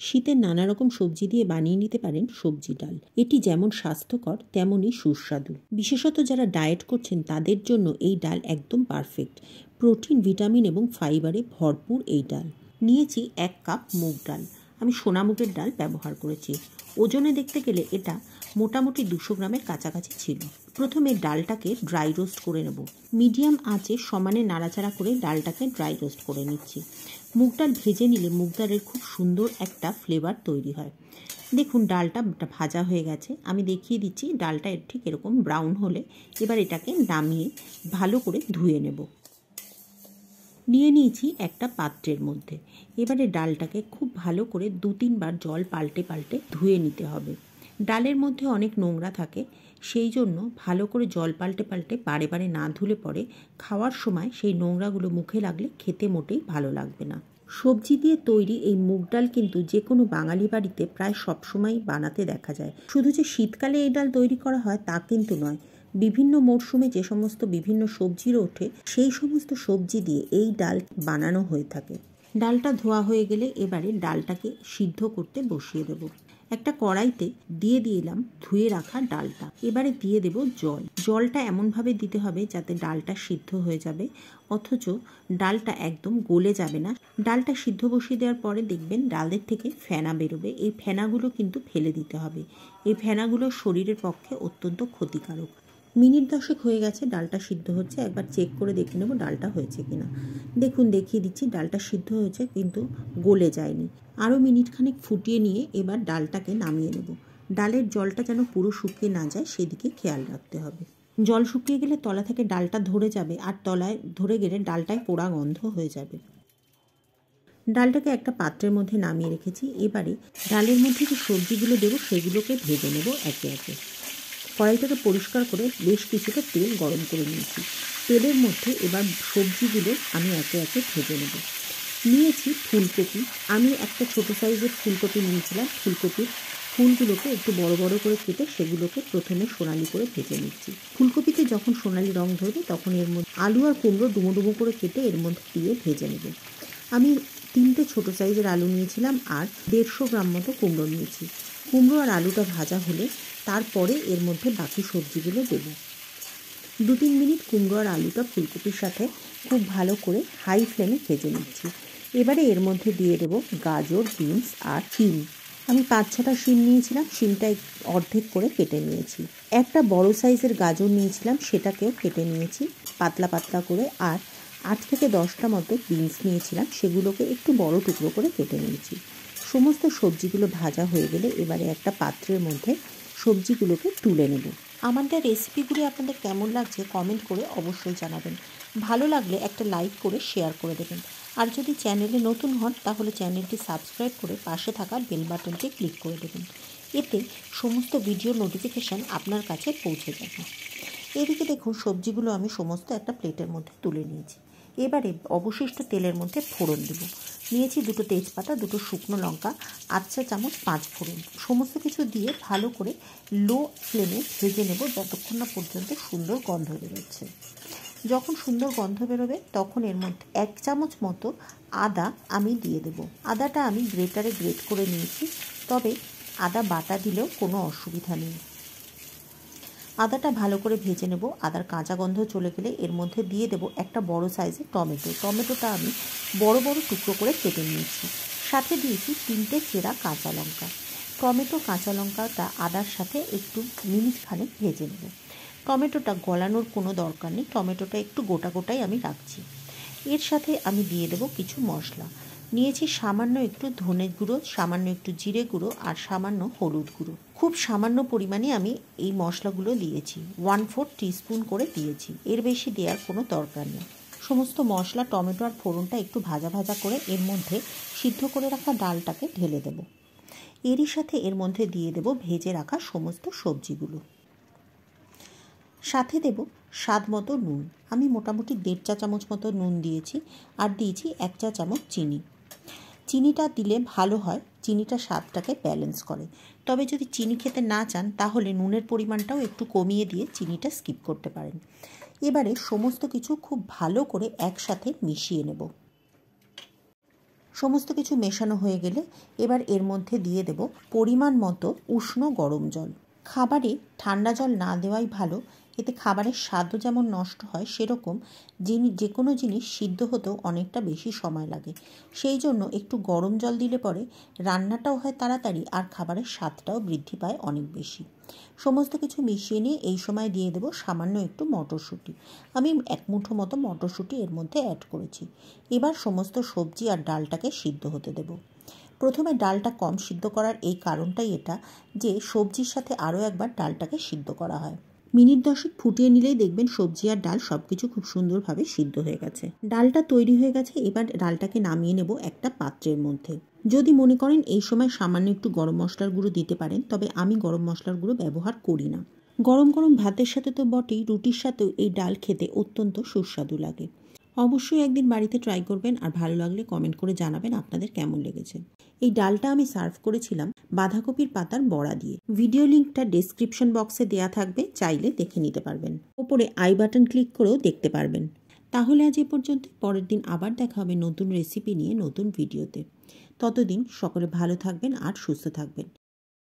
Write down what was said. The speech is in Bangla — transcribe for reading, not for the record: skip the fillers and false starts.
শীতের নানা রকম সবজি দিয়ে বানিয়ে নিতে পারেন সবজি ডাল। এটি যেমন স্বাস্থ্যকর তেমনই সুস্বাদু। বিশেষত যারা ডায়েট করছেন তাদের জন্য এই ডাল একদম পারফেক্ট। প্রোটিন, ভিটামিন এবং ফাইবারে ভরপুর এই ডাল। নিয়েছি 1 কাপ মুগ ডাল। আমি সোনা মুগের ডাল ব্যবহার করেছি। ওজনে দেখতে গেলে এটা মোটামুটি 200 গ্রামের কাছাকাছি ছিল। প্রথমে ডালটাকে ড্রাই রোস্ট করে নেব। মিডিয়াম আঁচে সমানে নাড়াচাড়া করে ডালটাকে ড্রাই রোস্ট করে নিচ্ছি। মুগ ডাল ভেজে নিলে মুগ ডালের খুব সুন্দর একটা ফ্লেভার তৈরি হয়। দেখুন ডালটা ভাজা হয়ে গেছে। আমি দেখিয়ে দিচ্ছি ডালটা ঠিক এরকম ব্রাউন হলে এবার এটাকে নামিয়ে ভালো করে ধুয়ে নেব। নিয়ে নিয়েছি একটা পাত্রের মধ্যে। এবারে ডালটাকে খুব ভালো করে 2-3 বার জল পাল্টে পাল্টে ধুয়ে নিতে হবে। ডালের মধ্যে অনেক নোংরা থাকে, সেই জন্য ভালো করে জল পাল্টে পাল্টে বারে বারে না ধুলে পরে খাওয়ার সময় সেই নোংরাগুলো মুখে লাগলে খেতে মোটেই ভালো লাগবে না। সবজি দিয়ে তৈরি এই মুগ ডাল কিন্তু যে কোনো বাঙালি বাড়িতে প্রায় সবসময় বানাতে দেখা যায়। শুধু যে শীতকালে এই ডাল তৈরি করা হয় তা কিন্তু নয়। বিভিন্ন মরশুমে যে সমস্ত বিভিন্ন সবজির ওঠে সেই সমস্ত সবজি দিয়ে এই ডাল বানানো হয়ে থাকে। ডালটা ধোয়া হয়ে গেলে এবারে ডালটাকে সিদ্ধ করতে বসিয়ে দেব। একটা কড়াইতে দিয়ে দিলাম ধুয়ে রাখা ডালটা। এবারে দিয়ে দেব জল। জলটা এমনভাবে দিতে হবে যাতে ডালটা সিদ্ধ হয়ে যাবে, অথচ ডালটা একদম গলে যাবে না। ডালটা সিদ্ধ বসিয়ে দেওয়ার পরে দেখবেন ডালের থেকে ফেনা বেরোবে। এই ফেনাগুলো কিন্তু ফেলে দিতে হবে। এই ফেনাগুলো শরীরের পক্ষে অত্যন্ত ক্ষতিকারক। মিনিট 10 হয়ে গেছে, ডালটা সিদ্ধ হচ্ছে। একবার চেক করে দেখে নেব ডালটা হয়েছে কিনা। দেখুন দেখিয়ে দিচ্ছি ডালটা সিদ্ধ হয়েছে কিন্তু গলে যায়নি। আরও মিনিট খানেক ফুটিয়ে নিয়ে এবার ডালটাকে নামিয়ে নেব। ডালের জলটা যেন পুরো শুকিয়ে না যায় সেদিকে খেয়াল রাখতে হবে। জল শুকিয়ে গেলে তলা থেকে ডালটা ধরে যাবে, আর তলায় ধরে গেলে ডালটায় পোড়া গন্ধ হয়ে যাবে। ডালটাকে একটা পাত্রের মধ্যে নামিয়ে রেখেছি। এবারে ডালের মধ্যে যে সবজিগুলো দেবো সেগুলোকে ভেজে নেব একে একে। কড়াইটাকে পরিষ্কার করে বেশ কিছুটা তেল গরম করে নিয়েছি। তেলের মধ্যে এবার সবজিগুলো আমি একে একে ভেজে নেব। নিয়েছি ফুলকপি। আমি একটা ছোটো সাইজের ফুলকপি নিয়েছিলাম। ফুলকপির ফুলগুলোকে একটু বড় বড় করে কেটে সেগুলোকে প্রথমে সোনালি করে ভেজে নিচ্ছি। ফুলকপিতে যখন সোনালি রং ধরবে তখন এর মধ্যে আলু আর কুমড়ো ডুমো ডুমো করে কেটে এর মধ্যে দিয়ে ভেজে নেব। আমি 3টে ছোটো সাইজের আলু নিয়েছিলাম আর 150 গ্রাম মতো কুমড়ো নিয়েছি। কুমড়ো আর আলুটা ভাজা হলে তারপরে এর মধ্যে বাকি সবজিগুলো দেব। 2-3 মিনিট কুমড়ো আর আলুটা ফুলকপির সাথে খুব ভালো করে হাই ফ্লেমে ভেজে নিচ্ছি। এবারে এর মধ্যে দিয়ে দেব গাজর, বিনস আর শিম। আমি 5-6টা শিম নিয়েছিলাম, শিমটা অর্ধেক করে কেটে নিয়েছি। একটা বড় সাইজের গাজর নিয়েছিলাম, সেটাকেও কেটে নিয়েছি পাতলা পাতলা করে। আর 8 থেকে 10টা মতো বিনস নিয়েছিলাম, সেগুলোকে একটু বড় টুকরো করে কেটে নিয়েছি। সমস্ত সবজিগুলো ভাজা হয়ে গেলে এবারে একটা পাত্রের মধ্যে সবজিগুলোকে তুলে নেব। আমাদের রেসিপিগুলি আপনাদের কেমন লাগছে কমেন্ট করে অবশ্যই জানাবেন। ভালো লাগলে একটা লাইক করে শেয়ার করে দেবেন। আর যদি চ্যানেলে নতুন হন তাহলে চ্যানেলটি সাবস্ক্রাইব করে পাশে থাকা বেল বাটনটি ক্লিক করে দেবেন। এতে সমস্ত ভিডিও নোটিফিকেশান আপনার কাছে পৌঁছে যাবে। এদিকে দেখুন সবজিগুলো আমি সমস্ত একটা প্লেটের মধ্যে তুলে নিয়েছি। এবারে অবশিষ্ট তেলের মধ্যে ফোড়ন দেব। নিয়েছি 2টো তেজপাতা, 2টো শুকনো লঙ্কা, 1 চা চামচ 5 ফোড়ন। সমস্ত কিছু দিয়ে ভালো করে লো ফ্লেমে ভেজে নেব যতক্ষণ না পর্যন্ত সুন্দর গন্ধ বেরোচ্ছে। যখন সুন্দর গন্ধ বেরোবে তখন এর মধ্যে 1 চামচ মতো আদা আমি দিয়ে দেব। আদাটা আমি গ্রেটারে গ্রেট করে নিয়েছি, তবে আদা বাটা দিলেও কোনো অসুবিধা নেই। আদাটা ভালো করে ভেজে নেব। আদার কাঁচা গন্ধ চলে গেলে এর মধ্যে দিয়ে দেব একটা বড় সাইজের টমেটো। টমেটোটা আমি বড় বড় টুকরো করে কেটে নিয়েছি। সাথে দিয়েছি 3টে চেরা কাঁচা লঙ্কা। টমেটো কাঁচা লঙ্কাটা আদার সাথে একটু মিনিট খানেক ভেজে নেব। টমেটোটা গলানোর কোনো দরকার নেই, টমেটোটা একটু গোটা গোটাই আমি রাখছি। এর সাথে আমি দিয়ে দেব কিছু মশলা। নিয়েছি সামান্য একটু ধনে গুঁড়ো, সামান্য একটু জিরে গুঁড়ো আর সামান্য হলুদ গুঁড়ো। খুব সামান্য পরিমাণে আমি এই মশলাগুলো দিয়েছি, 1/4 টিস্পুন করে দিয়েছি। এর বেশি দেওয়ার কোনো দরকার নেই। সমস্ত মশলা, টমেটো আর ফোড়নটা একটু ভাজা ভাজা করে এর মধ্যে সিদ্ধ করে রাখা ডালটাকে ঢেলে দেব। এরই সাথে এর মধ্যে দিয়ে দেব ভেজে রাখা সমস্ত সবজিগুলো। সাথে দেব স্বাদ মতো নুন। আমি মোটামুটি 1.5 চা চামচ মতো নুন দিয়েছি আর দিয়েছি 1 চা চামচ চিনি। চিনিটা দিলে ভালো হয়, চিনিটা স্বাদটাকে ব্যালেন্স করে। তবে যদি চিনি খেতে না চান তাহলে নুনের পরিমাণটাও একটু কমিয়ে দিয়ে চিনিটা স্কিপ করতে পারেন। এবারে সমস্ত কিছু খুব ভালো করে একসাথে মিশিয়ে নেব। সমস্ত কিছু মেশানো হয়ে গেলে এবার এর মধ্যে দিয়ে দেব পরিমাণ মতো উষ্ণ গরম জল। খাবারে ঠান্ডা জল না দেওয়াই ভালো, এতে খাবারের স্বাদও যেমন নষ্ট হয়, সেরকম যে কোনো জিনিস সিদ্ধ হতেও অনেকটা বেশি সময় লাগে। সেই জন্য একটু গরম জল দিলে পরে রান্নাটাও হয় তাড়াতাড়ি আর খাবারের স্বাদটাও বৃদ্ধি পায় অনেক বেশি। সমস্ত কিছু মিশিয়ে নিয়ে এই সময় দিয়ে দেব সামান্য একটু মটরশুঁটি। আমি 1 মুঠো মতো মটরশুঁটি এর মধ্যে অ্যাড করেছি। এবার সমস্ত সবজি আর ডালটাকে সিদ্ধ হতে দেব। প্রথমে ডালটা কম সিদ্ধ করার এই কারণটাই এটা যে সবজির সাথে আরও একবার ডালটাকে সিদ্ধ করা হয়। মিনিট 10 ফুটিয়ে নিলেই দেখবেন সবজি আর ডাল সব কিছু খুব সুন্দরভাবে সিদ্ধ হয়ে গেছে। ডালটা তৈরি হয়ে গেছে। এবার ডালটাকে নামিয়ে নেব একটা পাত্রের মধ্যে। যদি মনে করেন এই সময় সামান্য একটু গরম মশলার গুঁড়ো দিতে পারেন, তবে আমি গরম মশলার গুঁড়ো ব্যবহার করি না। গরম গরম ভাতের সাথে তো বটেই, রুটির সাথেও এই ডাল খেতে অত্যন্ত সুস্বাদু লাগে। অবশ্যই একদিন বাড়িতে ট্রাই করবেন আর ভালো লাগলে কমেন্ট করে জানাবেন আপনাদের কেমন লেগেছে। এই ডালটা আমি সার্ভ করেছিলাম বাঁধাকপির পাতার বড়া দিয়ে। ভিডিও লিঙ্কটা ডেসক্রিপশন বক্সে দেওয়া থাকবে, চাইলে দেখে নিতে পারবেন। ওপরে আই বাটন ক্লিক করেও দেখতে পারবেন। তাহলে আজ এ পর্যন্ত। পরের দিন আবার দেখা হবে নতুন রেসিপি নিয়ে, নতুন ভিডিওতে। ততদিন সকলে ভালো থাকবেন আর সুস্থ থাকবেন।